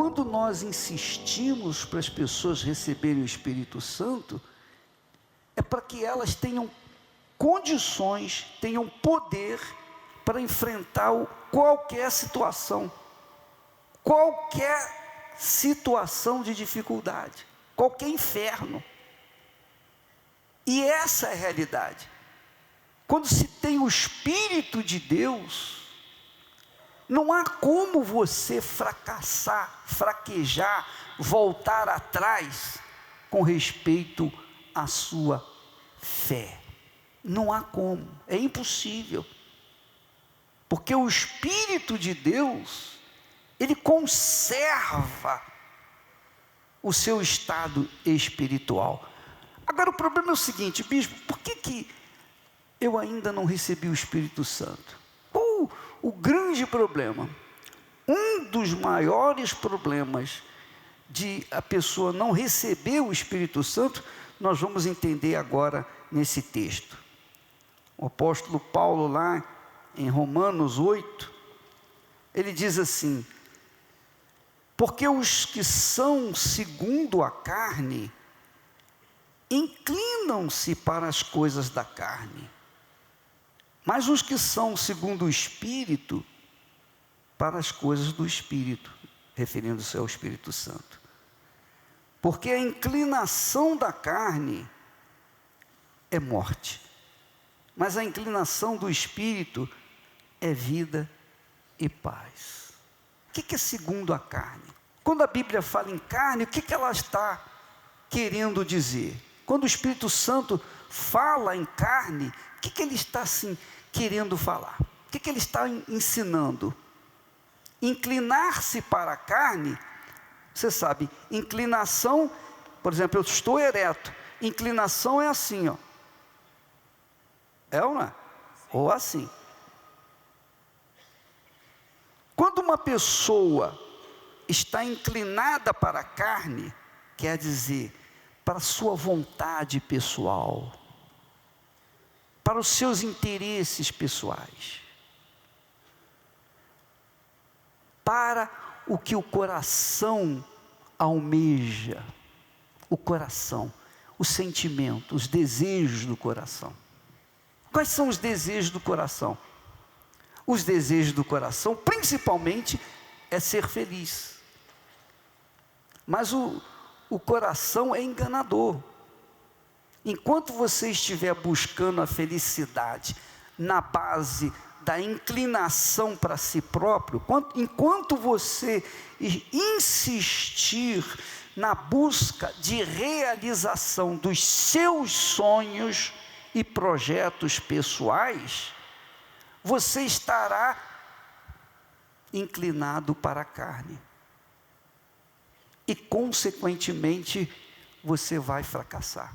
quando nós insistimos para as pessoas receberem o Espírito Santo, é para que elas tenham condições, tenham poder para enfrentar qualquer situação de dificuldade, qualquer inferno. E essa é a realidade. Quando se tem o Espírito de Deus, não há como você fracassar, fraquejar, voltar atrás com respeito à sua fé. Não há como, é impossível. Porque o Espírito de Deus, ele conserva o seu estado espiritual. Agora o problema é o seguinte, bispo, por que eu ainda não recebi o Espírito Santo? O grande problema, um dos maiores problemas de a pessoa não receber o Espírito Santo, nós vamos entender agora nesse texto. O apóstolo Paulo lá em Romanos 8, ele diz assim: porque os que são segundo a carne, inclinam-se para as coisas da carne, mas os que são segundo o Espírito, para as coisas do Espírito, referindo-se ao Espírito Santo. Porque a inclinação da carne é morte, mas a inclinação do Espírito é vida e paz. O que é segundo a carne? Quando a Bíblia fala em carne, o que ela está querendo dizer? Quando o Espírito Santo fala em carne, o que ele está assim querendo falar? O que ele está ensinando? Inclinar-se para a carne, você sabe, inclinação, por exemplo, eu estou ereto, inclinação é assim, ó. É ou não é? Ou assim. Quando uma pessoa está inclinada para a carne, quer dizer, para a sua vontade pessoal, para os seus interesses pessoais, para o que o coração almeja, o coração, o sentimento, os desejos do coração. Quais são os desejos do coração? Os desejos do coração, principalmente, é ser feliz. Mas o coração é enganador. Enquanto você estiver buscando a felicidade na base da inclinação para si próprio, enquanto você insistir na busca de realização dos seus sonhos e projetos pessoais, você estará inclinado para a carne. E, consequentemente, você vai fracassar.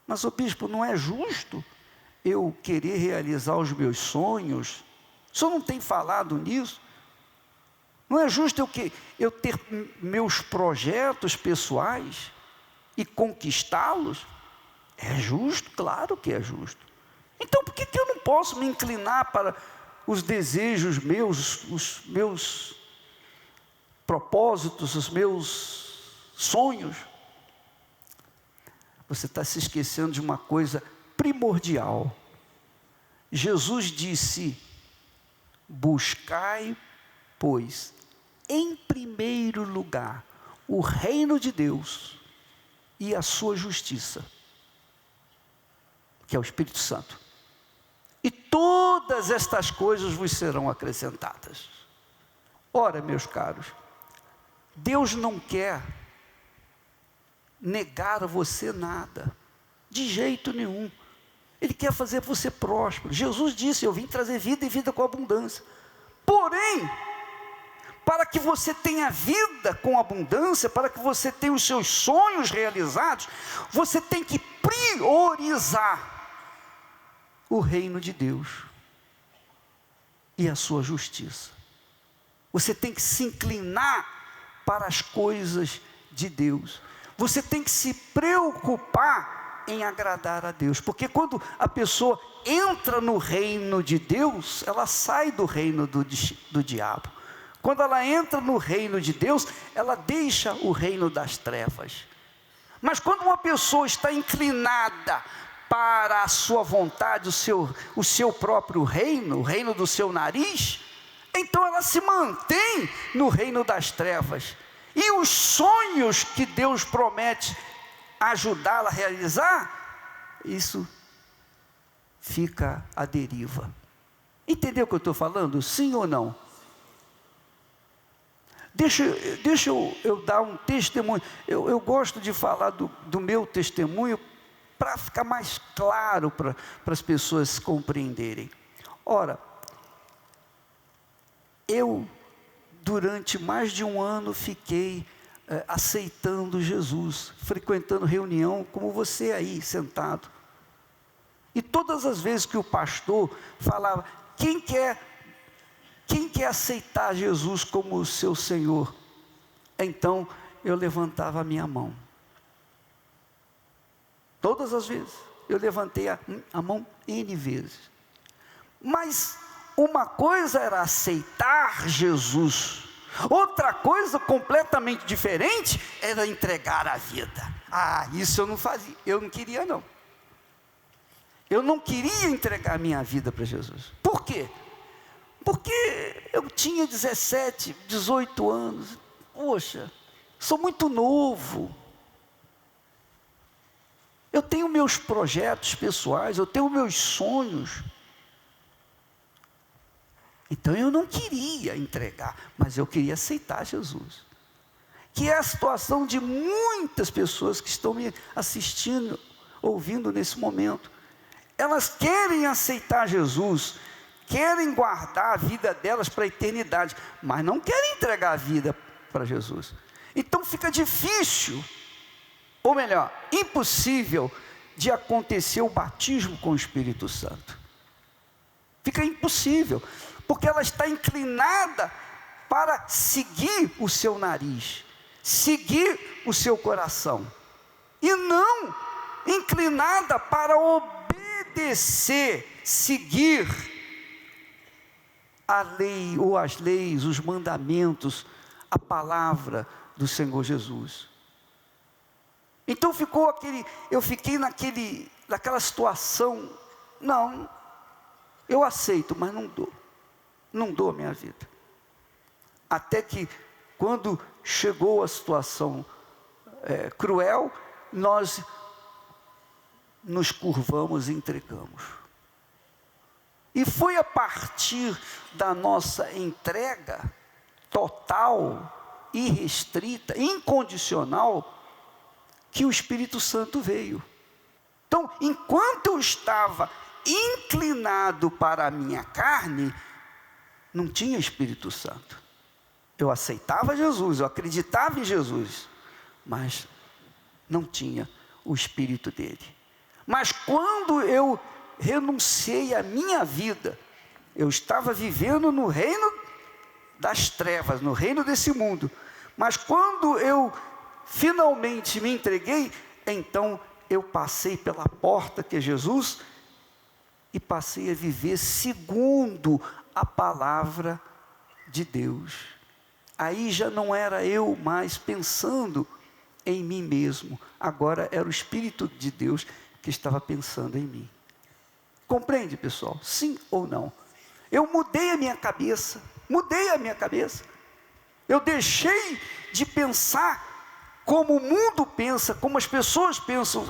Mas, ô bispo, não é justo eu querer realizar os meus sonhos? O senhor não tem falado nisso? Não é justo eu ter meus projetos pessoais e conquistá-los? É justo, claro que é justo. Então por que eu não posso me inclinar para os desejos meus, os meus propósitos, os meus sonhos? Você está se esquecendo de uma coisa primordial. Jesus disse: buscai, pois, em primeiro lugar, o reino de Deus e a sua justiça, que é o Espírito Santo, e todas estas coisas vos serão acrescentadas. Ora, meus caros, Deus não quer negar a você nada, de jeito nenhum. Ele quer fazer você próspero. Jesus disse: eu vim trazer vida e vida com abundância. Porém, para que você tenha vida com abundância, para que você tenha os seus sonhos realizados, você tem que priorizar o reino de Deus e a sua justiça. Você tem que se inclinar para as coisas de Deus. Você tem que se preocupar em agradar a Deus, porque quando a pessoa entra no reino de Deus, ela sai do reino do diabo. quando ela entra no reino de Deus, ela deixa o reino das trevas. Mas quando uma pessoa está inclinada para a sua vontade, o seu próprio reino, o reino do seu nariz, então ela se mantém no reino das trevas. E os sonhos que Deus promete ajudá-la a realizar, isso fica à deriva. Entendeu o que eu estou falando? Sim ou não? Deixa eu dar um testemunho. Eu gosto de falar do meu testemunho para ficar mais claro para as pessoas compreenderem. Ora, eu durante mais de um ano fiquei aceitando Jesus, frequentando reunião como você aí sentado. E todas as vezes que o pastor falava, quem quer aceitar Jesus como o seu Senhor? Então eu levantava a minha mão. Todas as vezes eu levantei a mão N vezes. Mas uma coisa era aceitar Jesus, outra coisa completamente diferente era entregar a vida. Isso eu não fazia, eu não queria não. Eu não queria entregar a minha vida para Jesus. Por quê? Porque eu tinha 17, 18 anos. Poxa, sou muito novo. Eu tenho meus projetos pessoais, eu tenho meus sonhos. Então eu não queria entregar, mas eu queria aceitar Jesus. Que é a situação de muitas pessoas que estão me assistindo, ouvindo nesse momento. Elas querem aceitar Jesus, querem guardar a vida delas para a eternidade, mas não querem entregar a vida para Jesus. Então fica difícil, ou melhor, impossível de acontecer o batismo com o Espírito Santo. Fica impossível, porque ela está inclinada para seguir o seu nariz, seguir o seu coração, e não inclinada para obedecer, seguir a lei ou as leis, os mandamentos, a palavra do Senhor Jesus. Então eu fiquei naquela situação, não, eu aceito, mas não dou a minha vida. Até que quando chegou a situação cruel, nós nos curvamos e entregamos. E foi a partir da nossa entrega total, irrestrita, incondicional, que o Espírito Santo veio. Então, enquanto eu estava inclinado para a minha carne, não tinha Espírito Santo. Eu aceitava Jesus, eu acreditava em Jesus, mas não tinha o Espírito dele. Mas quando eu renunciei à minha vida, eu estava vivendo no reino das trevas, no reino desse mundo, mas quando eu finalmente me entreguei, então eu passei pela porta que é Jesus, e passei a viver segundo a palavra de Deus. Aí já não era eu mais pensando em mim mesmo, agora era o Espírito de Deus que estava pensando em mim. Compreende, pessoal? Sim ou não? Eu mudei a minha cabeça, eu deixei de pensar como o mundo pensa, como as pessoas pensam,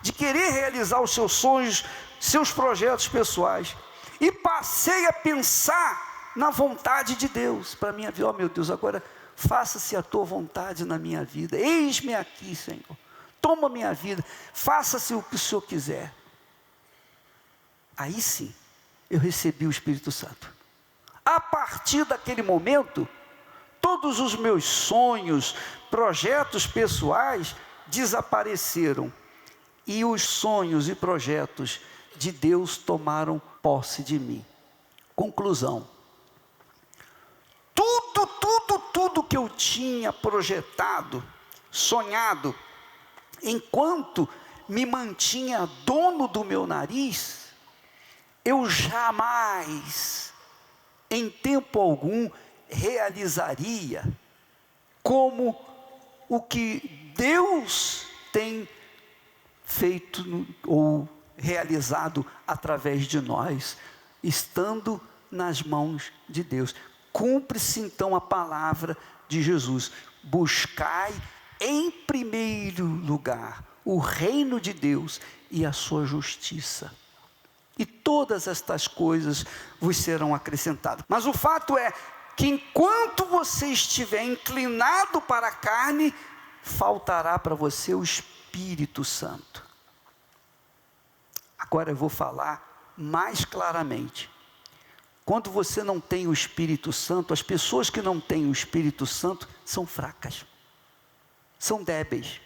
de querer realizar os seus sonhos, seus projetos pessoais, e passei a pensar na vontade de Deus para a minha vida. Meu Deus, agora faça-se a tua vontade na minha vida, eis-me aqui, Senhor, toma minha vida, faça-se o que o Senhor quiser. Aí sim, eu recebi o Espírito Santo. A partir daquele momento, todos os meus sonhos, projetos pessoais desapareceram, e os sonhos e projetos de Deus tomaram posse de mim. Conclusão: tudo que eu tinha projetado, sonhado, enquanto me mantinha dono do meu nariz, eu jamais, em tempo algum, realizaria como o que Deus tem feito ou realizado através de nós, estando nas mãos de Deus. Cumpre-se então a palavra de Jesus: buscai em primeiro lugar o reino de Deus e a sua justiça, e todas estas coisas vos serão acrescentadas. Mas o fato é que enquanto você estiver inclinado para a carne, faltará para você o Espírito Santo. Agora eu vou falar mais claramente. Quando você não tem o Espírito Santo, as pessoas que não têm o Espírito Santo são fracas, são débeis.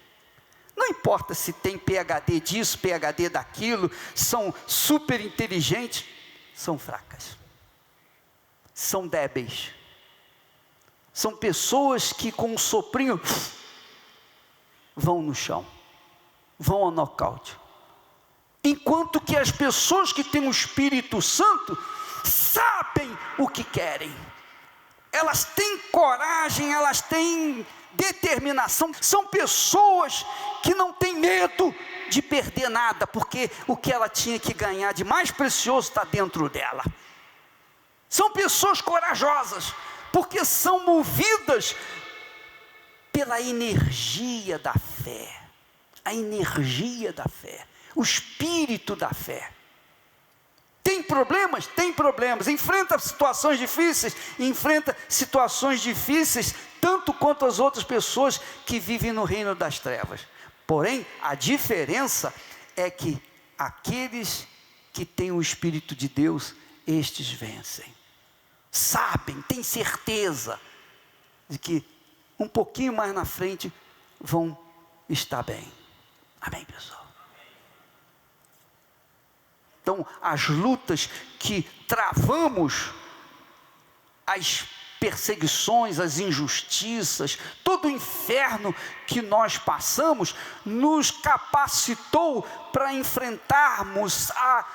Não importa se tem PhD disso, PhD daquilo, são super inteligentes, são fracas, são débeis. São pessoas que com um soprinho vão no chão, vão ao nocaute. Enquanto que as pessoas que têm o Espírito Santo sabem o que querem, elas têm coragem, elas têm determinação, são pessoas que não têm medo de perder nada, porque o que ela tinha que ganhar de mais precioso está dentro dela. São pessoas corajosas, porque são movidas pela energia da fé, a energia da fé, o espírito da fé. Tem problemas? Tem problemas. Enfrenta situações difíceis, tanto quanto as outras pessoas que vivem no reino das trevas. Porém, a diferença é que aqueles que têm o Espírito de Deus, estes vencem. Sabem, têm certeza de que um pouquinho mais na frente vão estar bem. Amém, pessoal? Então, as lutas que travamos, as perseguições, as injustiças, todo o inferno que nós passamos, nos capacitou para enfrentarmos a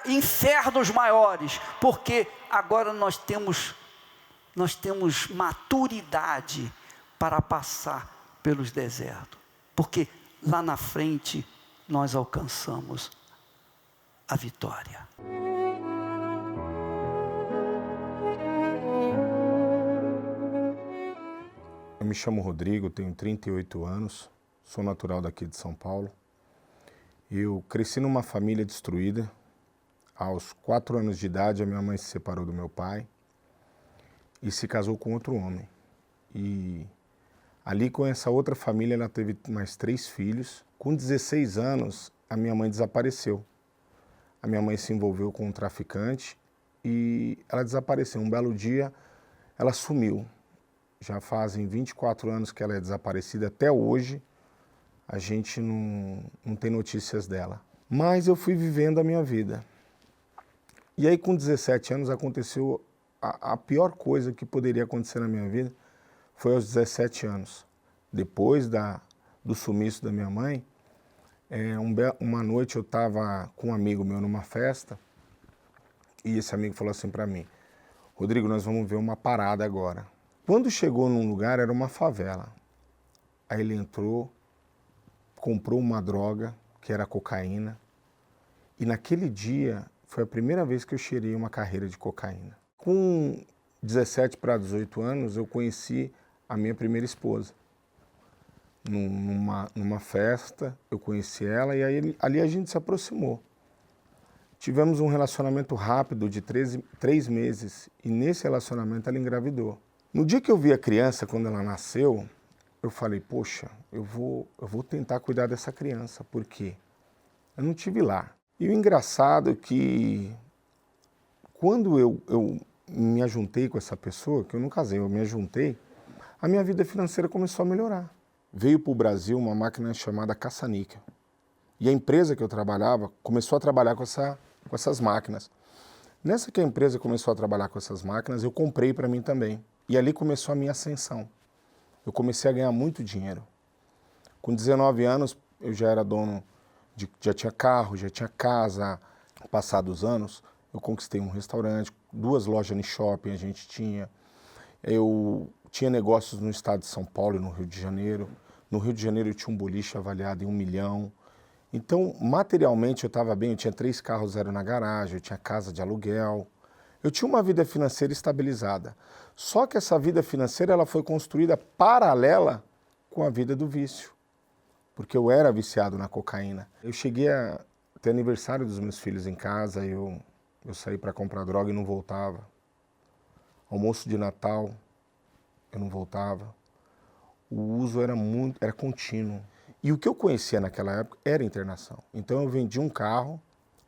infernos maiores, porque agora nós temos maturidade para passar pelos desertos, porque lá na frente nós alcançamos a vitória. Eu me chamo Rodrigo, tenho 38 anos, sou natural daqui de São Paulo. Eu cresci numa família destruída. Aos 4 anos de idade, a minha mãe se separou do meu pai e se casou com outro homem. E ali com essa outra família, ela teve mais 3 filhos. Com 16 anos, a minha mãe desapareceu. A minha mãe se envolveu com um traficante e ela desapareceu. Um belo dia, ela sumiu. Já fazem 24 anos que ela é desaparecida. Até hoje, a gente não tem notícias dela. Mas eu fui vivendo a minha vida. E aí, com 17 anos, aconteceu a pior coisa que poderia acontecer na minha vida. Foi aos 17 anos. Depois do sumiço da minha mãe, uma noite eu estava com um amigo meu numa festa e esse amigo falou assim para mim: Rodrigo, nós vamos ver uma parada agora. Quando chegou num lugar, era uma favela. Aí ele entrou, comprou uma droga, que era cocaína, e naquele dia foi a primeira vez que eu cheirei uma carreira de cocaína. Com 17 para 18 anos, eu conheci a minha primeira esposa. Numa festa, eu conheci ela e aí, ali a gente se aproximou. Tivemos um relacionamento rápido de 3 meses e nesse relacionamento ela engravidou. No dia que eu vi a criança, quando ela nasceu, eu falei, poxa, eu vou tentar cuidar dessa criança, porque eu não tive lá. E o engraçado é que quando eu me ajuntei com essa pessoa, que eu não casei, eu me ajuntei, a minha vida financeira começou a melhorar. Veio para o Brasil uma máquina chamada caça-níquel. E a empresa que eu trabalhava começou a trabalhar com essas máquinas. Nessa que a empresa começou a trabalhar com essas máquinas, eu comprei para mim também. E ali começou a minha ascensão. Eu comecei a ganhar muito dinheiro. Com 19 anos, eu já era dono, já tinha carro, já tinha casa. Passados anos, eu conquistei um restaurante, 2 lojas no shopping a gente tinha. Eu tinha negócios no estado de São Paulo e no Rio de Janeiro. No Rio de Janeiro eu tinha um boliche avaliado em 1 milhão. Então, materialmente eu estava bem, eu tinha 3 carros zero na garagem, eu tinha casa de aluguel. Eu tinha uma vida financeira estabilizada. Só que essa vida financeira ela foi construída paralela com a vida do vício. Porque eu era viciado na cocaína. Eu cheguei a ter aniversário dos meus filhos em casa, eu saí para comprar droga e não voltava. Almoço de Natal, eu não voltava. O uso era contínuo. E o que eu conhecia naquela época era internação. Então eu vendi um carro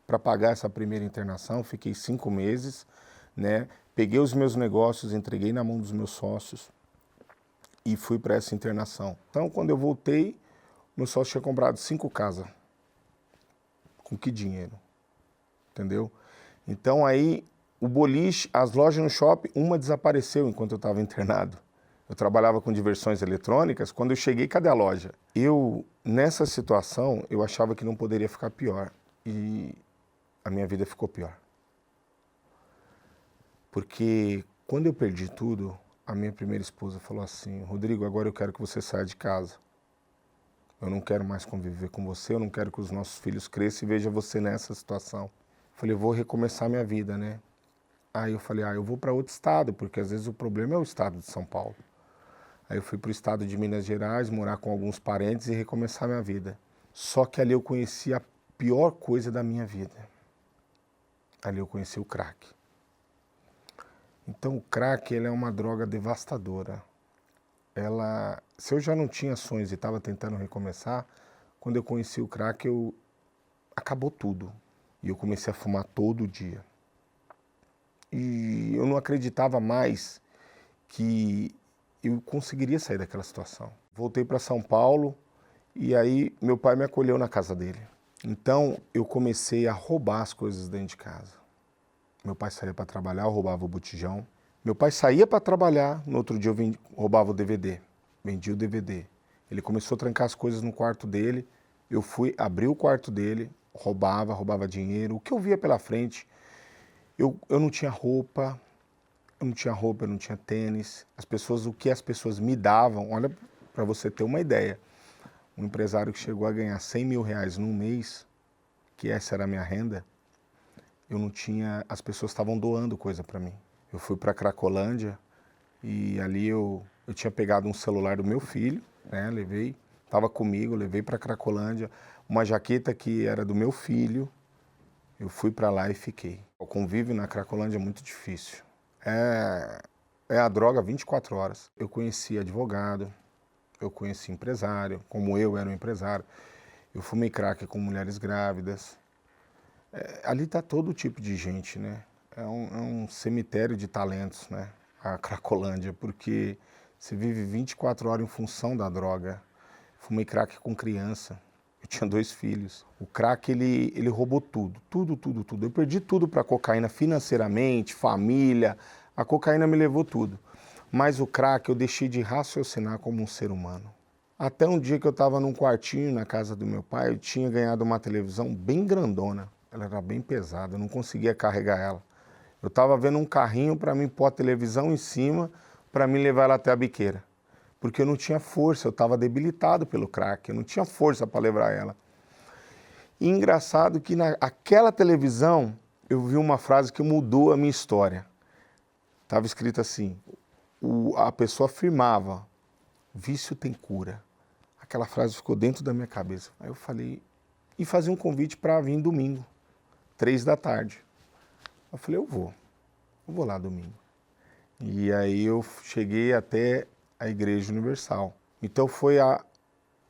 para pagar essa primeira internação, fiquei 5 meses, né? Peguei os meus negócios, entreguei na mão dos meus sócios e fui para essa internação. Então quando eu voltei, meu sócio tinha comprado 5 casas. Com que dinheiro? Entendeu? Então aí o boliche, as lojas no shopping, uma desapareceu enquanto eu estava internado. Eu trabalhava com diversões eletrônicas, quando eu cheguei, cadê a loja? Nessa situação, eu achava que não poderia ficar pior. E a minha vida ficou pior. Porque quando eu perdi tudo, a minha primeira esposa falou assim, Rodrigo, agora eu quero que você saia de casa. Eu não quero mais conviver com você, eu não quero que os nossos filhos cresçam e vejam você nessa situação. Eu falei, eu vou recomeçar minha vida, né? Aí eu falei, eu vou para outro estado, porque às vezes o problema é o estado de São Paulo. Aí eu fui para o estado de Minas Gerais, morar com alguns parentes e recomeçar minha vida. Só que ali eu conheci a pior coisa da minha vida. Ali eu conheci o crack. Então o crack ele é uma droga devastadora. Se eu já não tinha sonhos e estava tentando recomeçar, quando eu conheci o crack, acabou tudo. E eu comecei a fumar todo dia. E eu não acreditava mais que eu conseguiria sair daquela situação. Voltei para São Paulo e aí meu pai me acolheu na casa dele. Então eu comecei a roubar as coisas dentro de casa. Meu pai saía para trabalhar, eu roubava o botijão. Meu pai saía para trabalhar, no outro dia eu roubava o DVD, vendia o DVD. Ele começou a trancar as coisas no quarto dele, eu fui, abri o quarto dele, roubava dinheiro, o que eu via pela frente. Eu não tinha roupa, eu não tinha tênis. O que as pessoas me davam, olha para você ter uma ideia. Um empresário que chegou a ganhar 100 mil reais num mês, que essa era a minha renda, eu não tinha, as pessoas estavam doando coisa para mim. Eu fui para Cracolândia e ali eu tinha pegado um celular do meu filho, né, estava comigo, levei para Cracolândia, uma jaqueta que era do meu filho, eu fui para lá e fiquei. O convívio na Cracolândia é muito difícil. É a droga 24 horas. Eu conheci advogado, eu conheci empresário, como eu era um empresário. Eu fumei crack com mulheres grávidas. Ali está todo tipo de gente, né? É um cemitério de talentos, né? A Cracolândia, porque você vive 24 horas em função da droga. Fumei crack com criança. Eu tinha 2 filhos. O crack, ele roubou tudo. Eu perdi tudo para a cocaína, financeiramente, família. A cocaína me levou tudo. Mas o crack, eu deixei de raciocinar como um ser humano. Até um dia que eu estava num quartinho na casa do meu pai, eu tinha ganhado uma televisão bem grandona. Ela era bem pesada, eu não conseguia carregar ela. Eu estava vendo um carrinho para mim pôr a televisão em cima, para mim levar ela até a biqueira. Porque eu não tinha força, eu estava debilitado pelo crack, eu não tinha força para levar ela. E engraçado que naquela televisão eu vi uma frase que mudou a minha história. Estava escrito assim, a pessoa afirmava, vício tem cura. Aquela frase ficou dentro da minha cabeça. Aí eu falei, e fazia um convite para vir domingo, 3 da tarde. Eu falei, eu vou lá domingo. E aí eu cheguei até a Igreja Universal. Então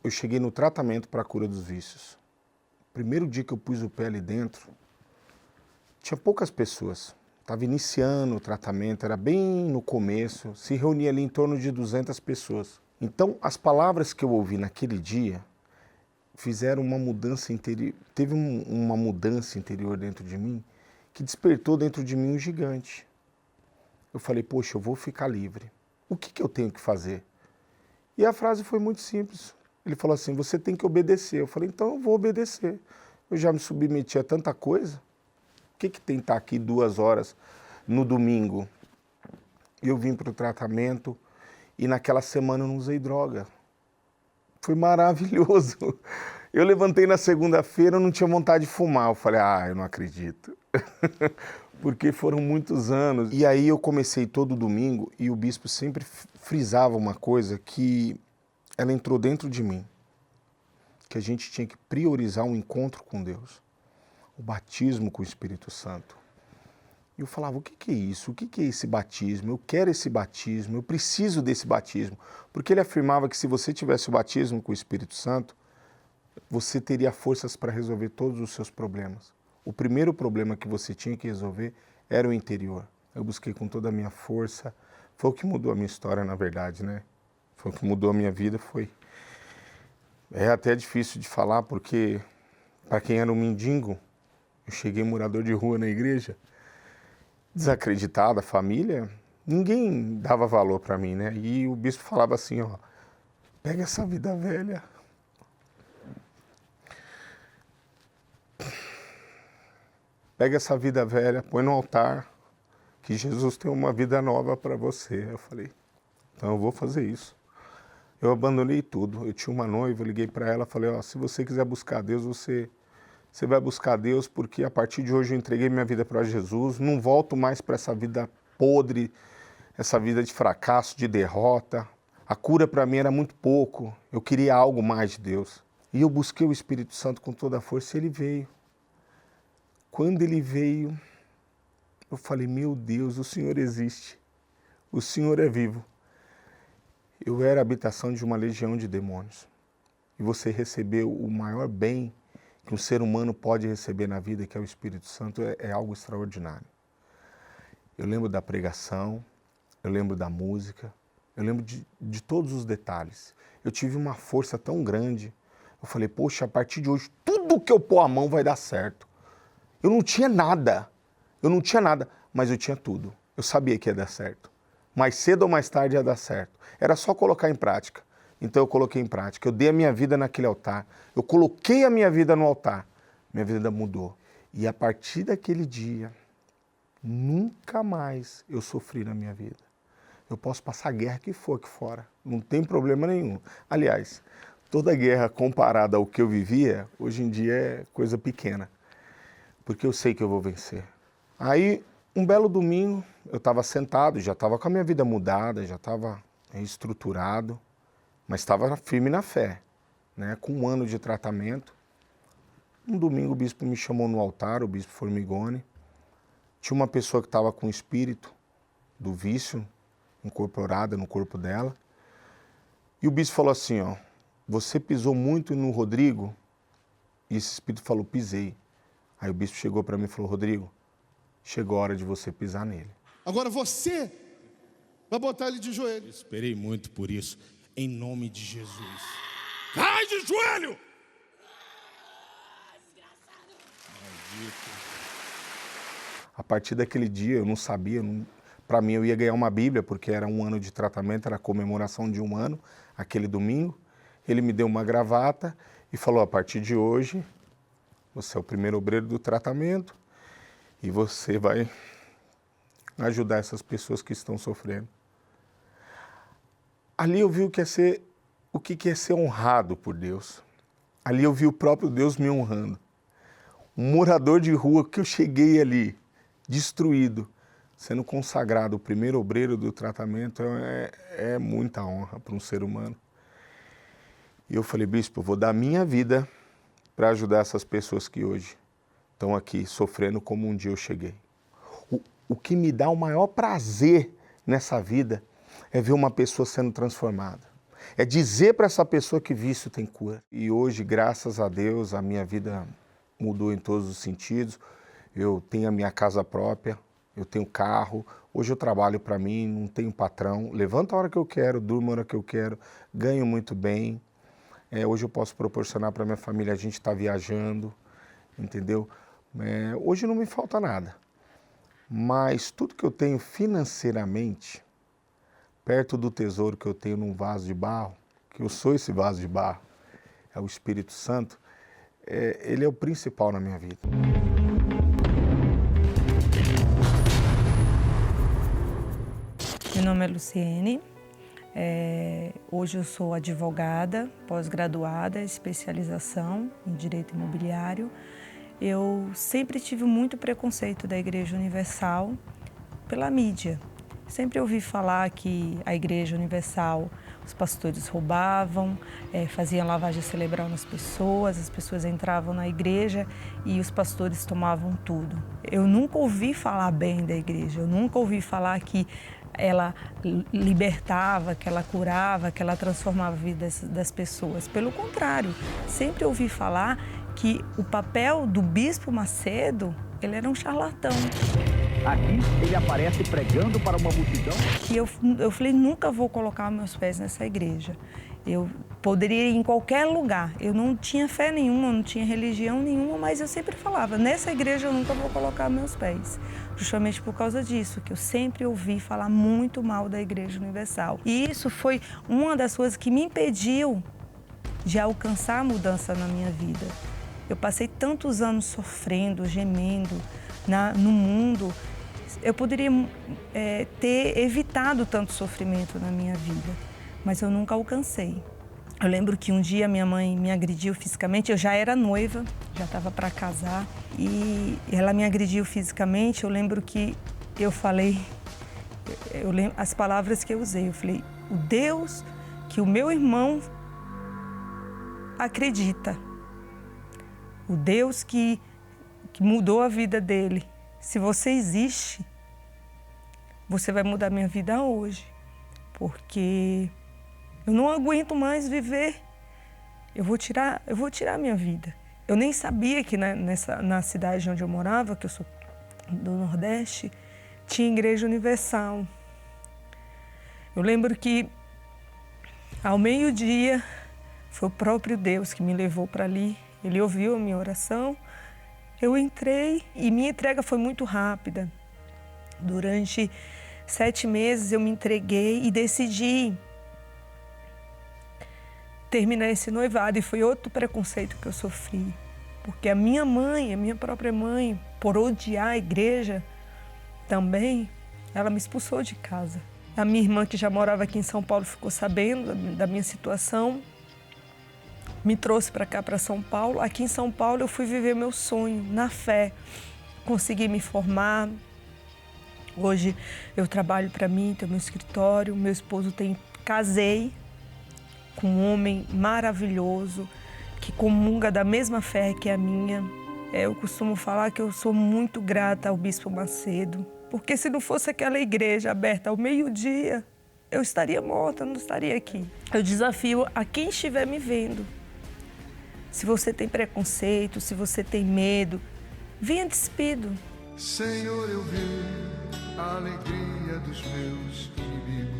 eu cheguei no tratamento para a cura dos vícios. Primeiro dia que eu pus o pé ali dentro, tinha poucas pessoas. Estava iniciando o tratamento, era bem no começo, se reunia ali em torno de 200 pessoas. Então as palavras que eu ouvi naquele dia fizeram uma mudança interior, teve uma mudança interior dentro de mim, que despertou dentro de mim um gigante. Eu falei, poxa, eu vou ficar livre. O que eu tenho que fazer? E a frase foi muito simples. Ele falou assim, você tem que obedecer. Eu falei, então eu vou obedecer. Eu já me submeti a tanta coisa. O que tem que estar aqui 2 horas no domingo? e eu vim para o tratamento e naquela semana eu não usei droga. Foi maravilhoso. Eu levantei na segunda-feira, eu não tinha vontade de fumar. Eu falei, eu não acredito. Porque foram muitos anos. E aí eu comecei todo domingo e o bispo sempre frisava uma coisa que ela entrou dentro de mim. Que a gente tinha que priorizar um encontro com Deus. O batismo com o Espírito Santo. E eu falava, o que é isso? O que é esse batismo? Eu quero esse batismo, eu preciso desse batismo. Porque ele afirmava que se você tivesse o batismo com o Espírito Santo, você teria forças para resolver todos os seus problemas. O primeiro problema que você tinha que resolver era o interior. Eu busquei com toda a minha força. Foi o que mudou a minha história, na verdade, né? Foi o que mudou a minha vida, foi... É até difícil de falar, porque para quem era um mendigo, eu cheguei morador de rua na igreja, desacreditado, a família, ninguém dava valor para mim, né? E o bispo falava assim, ó, pega essa vida velha. Pega essa vida velha, põe no altar, que Jesus tem uma vida nova para você. Eu falei, então eu vou fazer isso. Eu abandonei tudo. Eu tinha uma noiva, eu liguei para ela, falei, ó, se você quiser buscar Deus, você vai buscar Deus, porque a partir de hoje eu entreguei minha vida para Jesus, não volto mais para essa vida podre, essa vida de fracasso, de derrota. A cura para mim era muito pouco, eu queria algo mais de Deus. E eu busquei o Espírito Santo com toda a força e ele veio. Quando ele veio, eu falei, meu Deus, o Senhor existe, o Senhor é vivo. Eu era a habitação de uma legião de demônios. E você recebeu o maior bem que um ser humano pode receber na vida, que é o Espírito Santo, é algo extraordinário. Eu lembro da pregação, eu lembro da música, eu lembro de todos os detalhes. Eu tive uma força tão grande, eu falei, poxa, a partir de hoje, tudo que eu pôr a mão vai dar certo. Eu não tinha nada, mas eu tinha tudo. Eu sabia que ia dar certo. Mais cedo ou mais tarde ia dar certo. Era só colocar em prática. Então eu coloquei em prática. Eu dei a minha vida naquele altar. Eu coloquei a minha vida no altar. Minha vida mudou. E a partir daquele dia, nunca mais eu sofri na minha vida. Eu posso passar a guerra que for aqui fora. Não tem problema nenhum. Aliás, toda guerra comparada ao que eu vivia, hoje em dia é coisa pequena. Porque eu sei que eu vou vencer. Aí, um belo domingo, eu estava sentado, já estava com a minha vida mudada, já estava estruturado, mas estava firme na fé, né? Com 1 ano de tratamento. Um domingo o bispo me chamou no altar, o bispo Formigoni. Tinha uma pessoa que estava com o espírito do vício incorporada no corpo dela. E o bispo falou assim, ó, você pisou muito no Rodrigo? E esse espírito falou, pisei. Aí o bispo chegou para mim e falou, Rodrigo, chegou a hora de você pisar nele. Agora você vai botar ele de joelho. Esperei muito por isso, em nome de Jesus. Cai de joelho! A partir daquele dia eu não sabia, para mim eu ia ganhar uma Bíblia, porque era 1 ano de tratamento, era a comemoração de 1 ano, aquele domingo. Ele me deu uma gravata e falou, a partir de hoje, você é o primeiro obreiro do tratamento e você vai ajudar essas pessoas que estão sofrendo. Ali eu vi o que é ser honrado por Deus. Ali eu vi o próprio Deus me honrando. Um morador de rua que eu cheguei ali, destruído, sendo consagrado o primeiro obreiro do tratamento, é muita honra para um ser humano. E eu falei, bispo, eu vou dar minha vida para ajudar essas pessoas que hoje estão aqui sofrendo como um dia eu cheguei. O que me dá o maior prazer nessa vida é ver uma pessoa sendo transformada. É dizer para essa pessoa que vício tem cura. E hoje, graças a Deus, a minha vida mudou em todos os sentidos. Eu tenho a minha casa própria, eu tenho carro. Hoje eu trabalho para mim, não tenho patrão. Levanto a hora que eu quero, durmo a hora que eu quero, ganho muito bem. Hoje eu posso proporcionar para minha família, a gente está viajando, entendeu? Hoje não me falta nada. Mas tudo que eu tenho financeiramente, perto do tesouro que eu tenho num vaso de barro, que eu sou esse vaso de barro, é o Espírito Santo, ele é o principal na minha vida. Meu nome é Luciene. Hoje eu sou advogada, pós-graduada, especialização em Direito Imobiliário. Eu sempre tive muito preconceito da Igreja Universal pela mídia. Sempre ouvi falar que a Igreja Universal, os pastores roubavam, faziam lavagem cerebral nas pessoas, as pessoas entravam na igreja e os pastores tomavam tudo. Eu nunca ouvi falar bem da igreja, eu nunca ouvi falar que ela libertava, que ela curava, que ela transformava a vida das pessoas. Pelo contrário, sempre ouvi falar que o papel do Bispo Macedo, ele era um charlatão. Aqui ele aparece pregando para uma multidão. E eu falei, nunca vou colocar meus pés nessa igreja. Eu poderia ir em qualquer lugar. Eu não tinha fé nenhuma, não tinha religião nenhuma, mas eu sempre falava, nessa igreja eu nunca vou colocar meus pés. Justamente por causa disso, que eu sempre ouvi falar muito mal da Igreja Universal. E isso foi uma das coisas que me impediu de alcançar a mudança na minha vida. Eu passei tantos anos sofrendo, gemendo no mundo. Eu poderia ter evitado tanto sofrimento na minha vida, mas eu nunca alcancei. Eu lembro que um dia minha mãe me agrediu fisicamente, eu já era noiva, já estava para casar, e ela me agrediu fisicamente. Eu lembro que eu falei, as palavras que eu usei, eu falei, o Deus que o meu irmão acredita, o Deus que mudou a vida dele, se você existe, você vai mudar minha vida hoje, porque eu não aguento mais viver. Eu vou tirar a minha vida. Eu nem sabia que na cidade onde eu morava, que eu sou do Nordeste, tinha Igreja Universal. Eu lembro que ao meio-dia foi o próprio Deus que me levou para ali. Ele ouviu a minha oração. Eu entrei e minha entrega foi muito rápida. Durante 7 meses eu me entreguei e decidi terminar esse noivado. E foi outro preconceito que eu sofri. Porque a minha mãe, a minha própria mãe, por odiar a igreja também, ela me expulsou de casa. A minha irmã, que já morava aqui em São Paulo, ficou sabendo da minha situação, me trouxe para cá, para São Paulo. Aqui em São Paulo eu fui viver meu sonho, na fé. Consegui me formar. Hoje eu trabalho para mim, tenho meu escritório, meu esposo casei com um homem maravilhoso, que comunga da mesma fé que a minha. Eu costumo falar que eu sou muito grata ao Bispo Macedo, porque se não fosse aquela igreja aberta ao meio-dia, eu estaria morta, eu não estaria aqui. Eu desafio a quem estiver me vendo. Se você tem preconceito, se você tem medo, venha despido. Senhor, eu vi a alegria dos meus inimigos.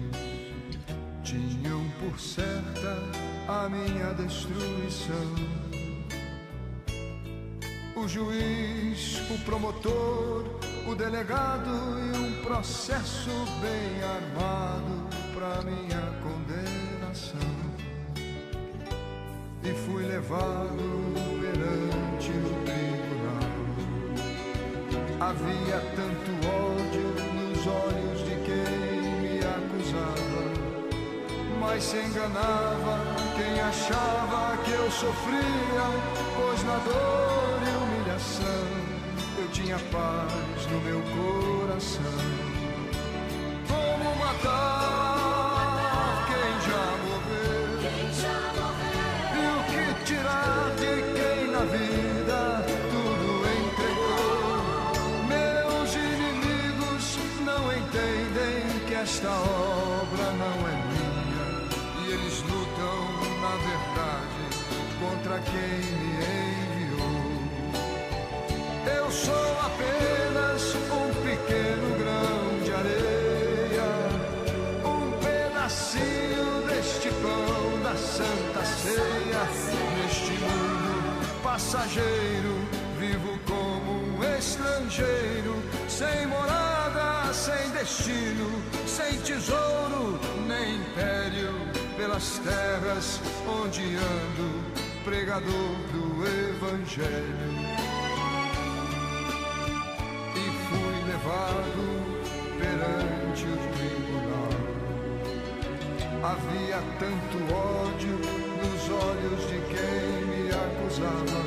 Tinham por certa a minha destruição. O juiz, o promotor, o delegado e um processo bem armado para minha condenação. E fui levado perante o tribunal. Havia tanto ódio nos olhos de quem me acusava, mas se enganava quem achava que eu sofria, pois na dor e humilhação eu tinha paz no meu coração. Como matar quem já morreu? E o que tirar de quem na vida tudo entregou? Meus inimigos não entendem que esta obra não é minha, e eles lutam, na verdade, contra quem me enviou. Eu sou apenas um pequeno grão de areia, um pedacinho deste pão da Santa Ceia. Neste mundo passageiro, vivo como um estrangeiro, sem morada, sem destino, sem tesouro nem império, pelas terras onde ando, pregador do Evangelho. E fui levado perante o tribunal. Havia tanto ódio nos olhos de quem me acusava,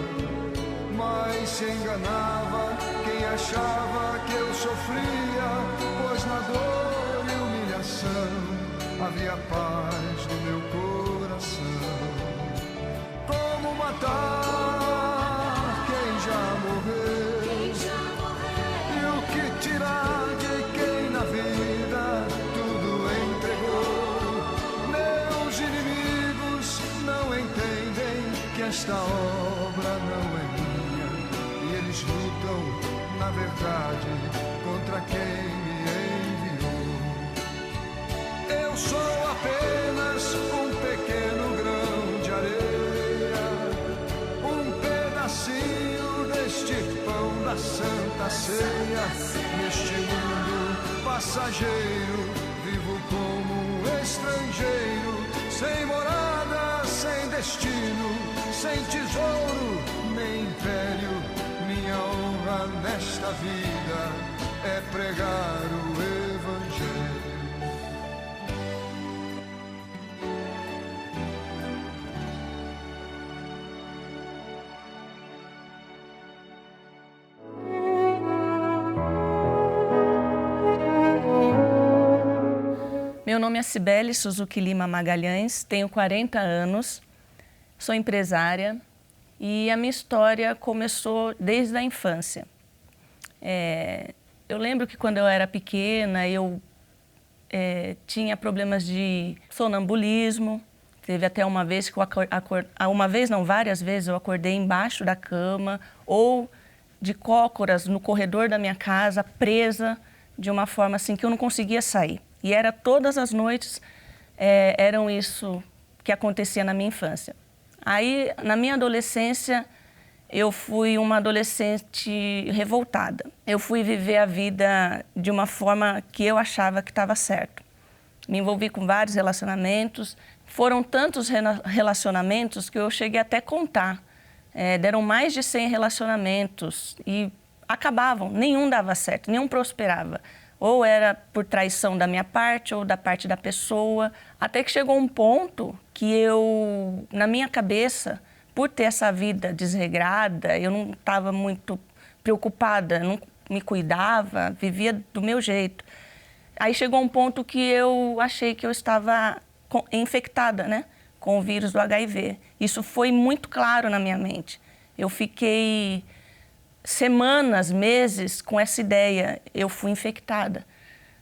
mas se enganava quem achava que eu sofria, pois na dor e humilhação havia paz no meu coração. Como matar quem já morreu? E o que tirar de quem na vida tudo entregou? Meus inimigos não entendem que esta obra não é minha, e eles lutam, na verdade, contra quem me enviou. Eu sou apenas um pequeno grão de areia, um pedacinho deste pão da Santa Ceia. Neste mundo passageiro, vivo como um estrangeiro, sem morada, sem destino, sem tesouro, nem império. Minha honra nesta vida é pregar o Evangelho. Meu nome é Cibele Suzuki Lima Magalhães, tenho 40 anos, sou empresária e a minha história começou desde a infância. Eu lembro que quando eu era pequena eu tinha problemas de sonambulismo. Teve até uma vez que várias vezes eu acordei embaixo da cama ou de cócoras no corredor da minha casa, presa de uma forma assim que eu não conseguia sair. E era todas as noites, eram isso que acontecia na minha infância. Aí, na minha adolescência, eu fui uma adolescente revoltada. Eu fui viver a vida de uma forma que eu achava que estava certo. Me envolvi com vários relacionamentos. Foram tantos relacionamentos que eu cheguei até a contar. Deram mais de 100 relacionamentos e acabavam, nenhum dava certo, nenhum prosperava. Ou era por traição da minha parte ou da parte da pessoa, até que chegou um ponto que eu, na minha cabeça, por ter essa vida desregrada, eu não estava muito preocupada, não me cuidava, vivia do meu jeito. Aí chegou um ponto que eu achei que eu estava infectada, né, com o vírus do HIV. Isso foi muito claro na minha mente. Eu fiquei semanas, meses com essa ideia, eu fui infectada.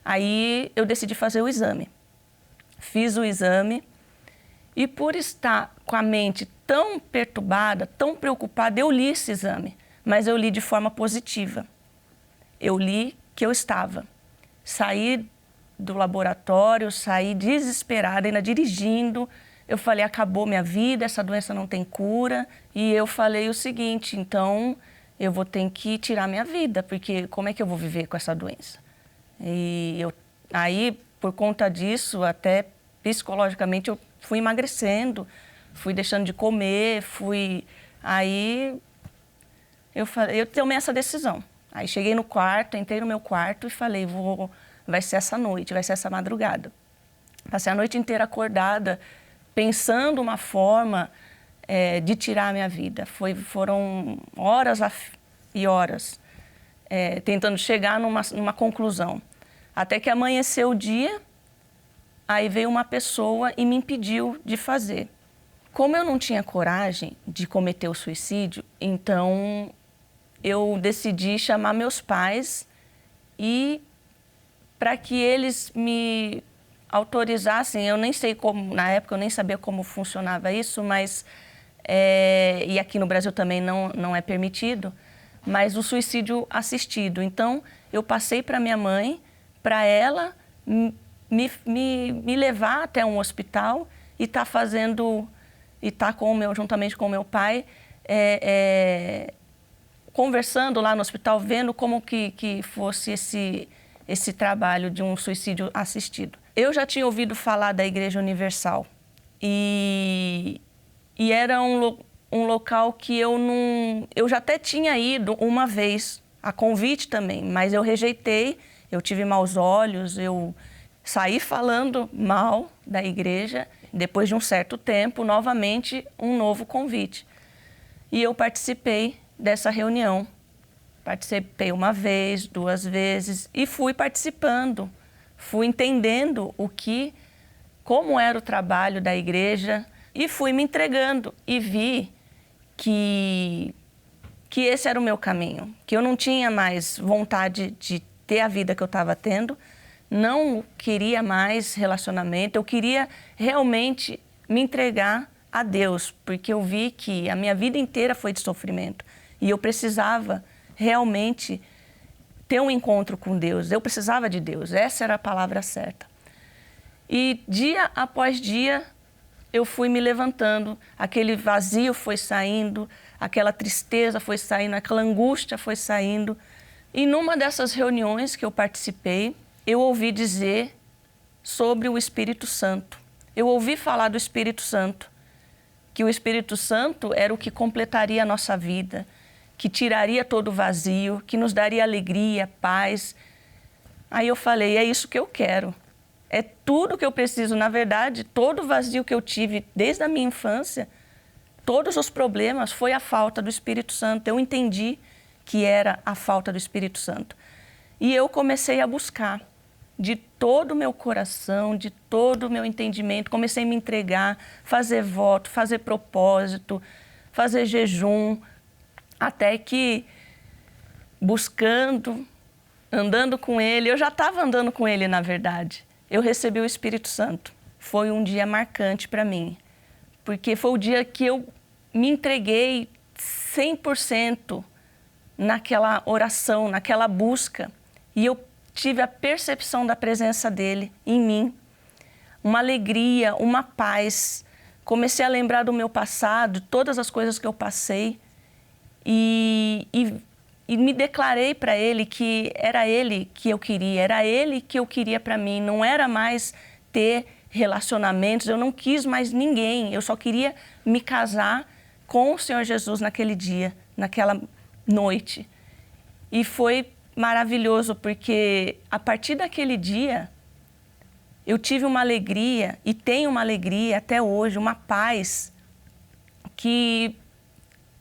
Aí eu decidi fazer o exame. Fiz o exame e por estar com a mente tão perturbada, tão preocupada, eu li esse exame, mas eu li de forma positiva. Eu li que eu estava. Saí do laboratório, saí desesperada, ainda dirigindo. Eu falei, acabou minha vida, essa doença não tem cura. E eu falei o seguinte, então eu vou ter que tirar minha vida, porque como é que eu vou viver com essa doença? E aí, por conta disso, até psicologicamente, eu fui emagrecendo, fui deixando de comer, Aí, eu tomei essa decisão. Aí cheguei no quarto, entrei no meu quarto e falei, vai ser essa noite, vai ser essa madrugada. Passei a noite inteira acordada, pensando uma forma de tirar a minha vida. Foram horas e horas tentando chegar numa conclusão. Até que amanheceu o dia, aí veio uma pessoa e me impediu de fazer. Como eu não tinha coragem de cometer o suicídio, então eu decidi chamar meus pais e para que eles me autorizassem, eu nem sei como, na época eu nem sabia como funcionava isso, mas e aqui no Brasil também não é permitido, mas o suicídio assistido. Então, eu passei para minha mãe, para ela me levar até um hospital e tá juntamente com o meu pai, conversando lá no hospital, vendo como que fosse esse trabalho de um suicídio assistido. Eu já tinha ouvido falar da Igreja Universal e era um local que eu já até tinha ido uma vez, a convite também, mas eu rejeitei, eu tive maus olhos, eu saí falando mal da igreja. Depois de um certo tempo, novamente, um novo convite. E eu participei dessa reunião. Participei uma vez, 2 vezes e fui participando. Fui entendendo como era o trabalho da igreja e fui me entregando. E vi que esse era o meu caminho. Que eu não tinha mais vontade de ter a vida que eu estava tendo. Não queria mais relacionamento, eu queria realmente me entregar a Deus, porque eu vi que a minha vida inteira foi de sofrimento e eu precisava realmente ter um encontro com Deus, eu precisava de Deus, essa era a palavra certa. E dia após dia eu fui me levantando, aquele vazio foi saindo, aquela tristeza foi saindo, aquela angústia foi saindo. E numa dessas reuniões que eu participei, eu ouvi dizer sobre o Espírito Santo. Eu ouvi falar do Espírito Santo, que o Espírito Santo era o que completaria a nossa vida, que tiraria todo o vazio, que nos daria alegria, paz. Aí eu falei, é isso que eu quero. É tudo que eu preciso. Na verdade, todo o vazio que eu tive desde a minha infância, todos os problemas, foi a falta do Espírito Santo. Eu entendi que era a falta do Espírito Santo. E eu comecei a buscar. De todo o meu coração, de todo o meu entendimento, comecei a me entregar, fazer voto, fazer propósito, fazer jejum, até que buscando, andando com Ele, eu já estava andando com Ele, na verdade. Eu recebi o Espírito Santo. Foi um dia marcante para mim, porque foi o dia que eu me entreguei 100% naquela oração, naquela busca, e eu tive a percepção da presença dele em mim, uma alegria, uma paz. Comecei a lembrar do meu passado, todas as coisas que eu passei e me declarei para ele que era ele que eu queria, era ele que eu queria para mim, não era mais ter relacionamentos, eu não quis mais ninguém, eu só queria me casar com o Senhor Jesus naquele dia, naquela noite. E foi maravilhoso, porque a partir daquele dia eu tive uma alegria e tenho uma alegria até hoje, uma paz que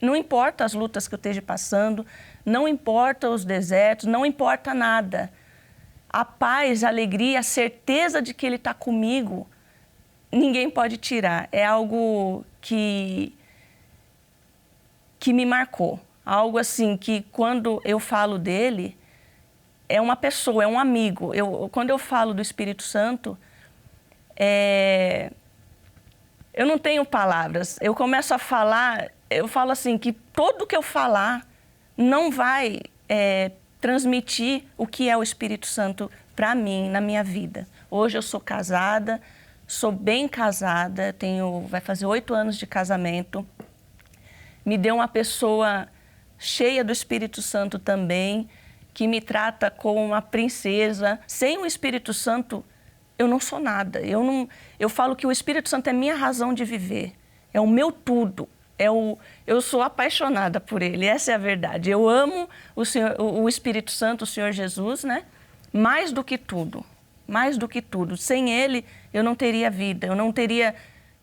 não importa as lutas que eu esteja passando, não importa os desertos, não importa nada. A paz, a alegria, a certeza de que Ele está comigo, ninguém pode tirar. É algo que me marcou. Algo assim que quando eu falo dele, é uma pessoa, é um amigo. Quando eu falo do Espírito Santo, eu não tenho palavras. Eu começo a falar, eu falo assim, que tudo que eu falar não vai transmitir o que é o Espírito Santo para mim, na minha vida. Hoje eu sou casada, sou bem casada, vai fazer 8 anos de casamento. Me deu uma pessoa cheia do Espírito Santo também, que me trata como uma princesa. Sem o Espírito Santo, eu não sou nada. Eu falo que o Espírito Santo é minha razão de viver, é o meu tudo. Eu sou apaixonada por Ele, essa é a verdade. Eu amo o Espírito Santo, o Senhor Jesus, né? Mais do que tudo, mais do que tudo. Sem Ele, eu não teria vida, eu não teria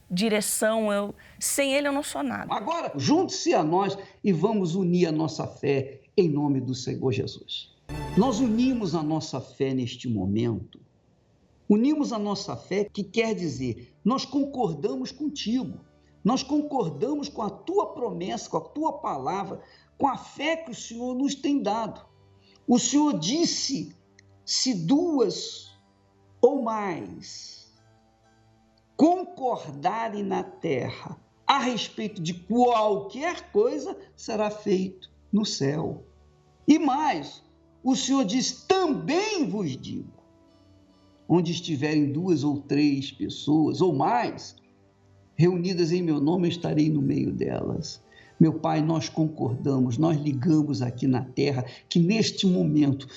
direção, sem Ele eu não sou nada. Agora, junte-se a nós e vamos unir a nossa fé em nome do Senhor Jesus. Nós unimos a nossa fé neste momento, unimos a nossa fé, que quer dizer, nós concordamos contigo, nós concordamos com a tua promessa, com a tua palavra, com a fé que o Senhor nos tem dado. O Senhor disse, se 2 ou mais concordarem na terra a respeito de qualquer coisa, será feito no céu. E mais, o Senhor diz, também vos digo, onde estiverem 2 ou 3 pessoas ou mais reunidas em meu nome, eu estarei no meio delas. Meu Pai, nós concordamos, nós ligamos aqui na terra que neste momento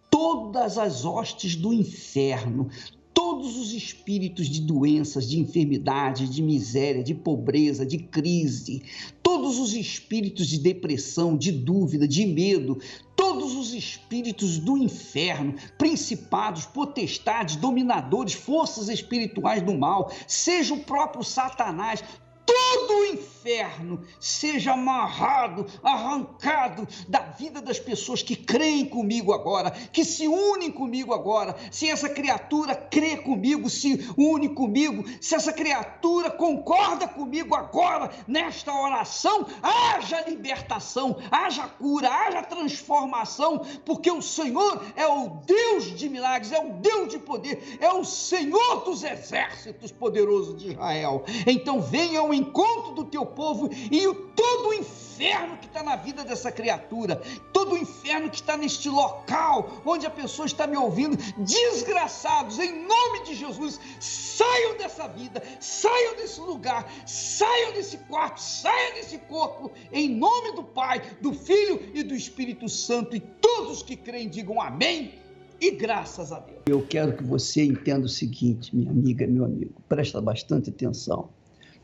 todas as hostes do inferno, todos os espíritos de doenças, de enfermidade, de miséria, de pobreza, de crise, todos os espíritos de depressão, de dúvida, de medo, todos os espíritos do inferno, principados, potestades, dominadores, forças espirituais do mal, seja o próprio Satanás, todo o inferno seja amarrado, arrancado da vida das pessoas que creem comigo agora, que se unem comigo agora. Se essa criatura crê comigo, se une comigo, se essa criatura concorda comigo agora, nesta oração, haja libertação, haja cura, haja transformação, porque o Senhor é o Deus de milagres, é o Deus de poder, é o Senhor dos exércitos poderosos de Israel. Então venha ao encontro do teu povo e todo o inferno que está na vida dessa criatura, todo o inferno que está neste local onde a pessoa está me ouvindo, desgraçados, em nome de Jesus, saiam dessa vida, saiam desse lugar, saiam desse quarto, saiam desse corpo, em nome do Pai, do Filho e do Espírito Santo, e todos que creem digam amém e graças a Deus. Eu quero que você entenda o seguinte, minha amiga, meu amigo, presta bastante atenção.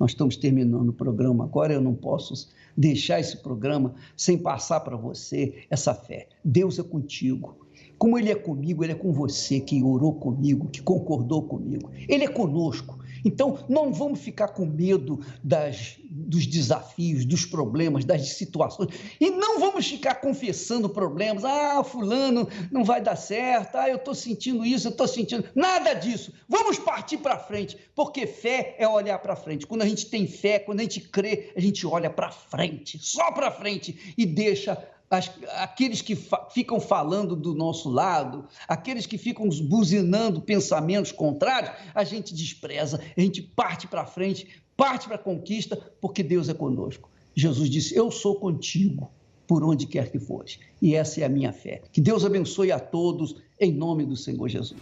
Nós estamos terminando o programa agora, eu não posso deixar esse programa sem passar para você essa fé. Dos é contigo. Como Ele é comigo, Ele é com você, que orou comigo, que concordou comigo. Ele é conosco. Então, não vamos ficar com medo dos desafios, dos problemas, das situações. E não vamos ficar confessando problemas. Fulano não vai dar certo. Eu estou sentindo isso, eu estou sentindo... Nada disso. Vamos partir para frente, porque fé é olhar para frente. Quando a gente tem fé, quando a gente crê, a gente olha para frente, só para frente, e deixa... aqueles que ficam falando do nosso lado, aqueles que ficam buzinando pensamentos contrários, a gente despreza, a gente parte para frente, parte para a conquista, porque Deus é conosco. Jesus disse, eu sou contigo, por onde quer que fores. E essa é a minha fé. Que Deus abençoe a todos, em nome do Senhor Jesus.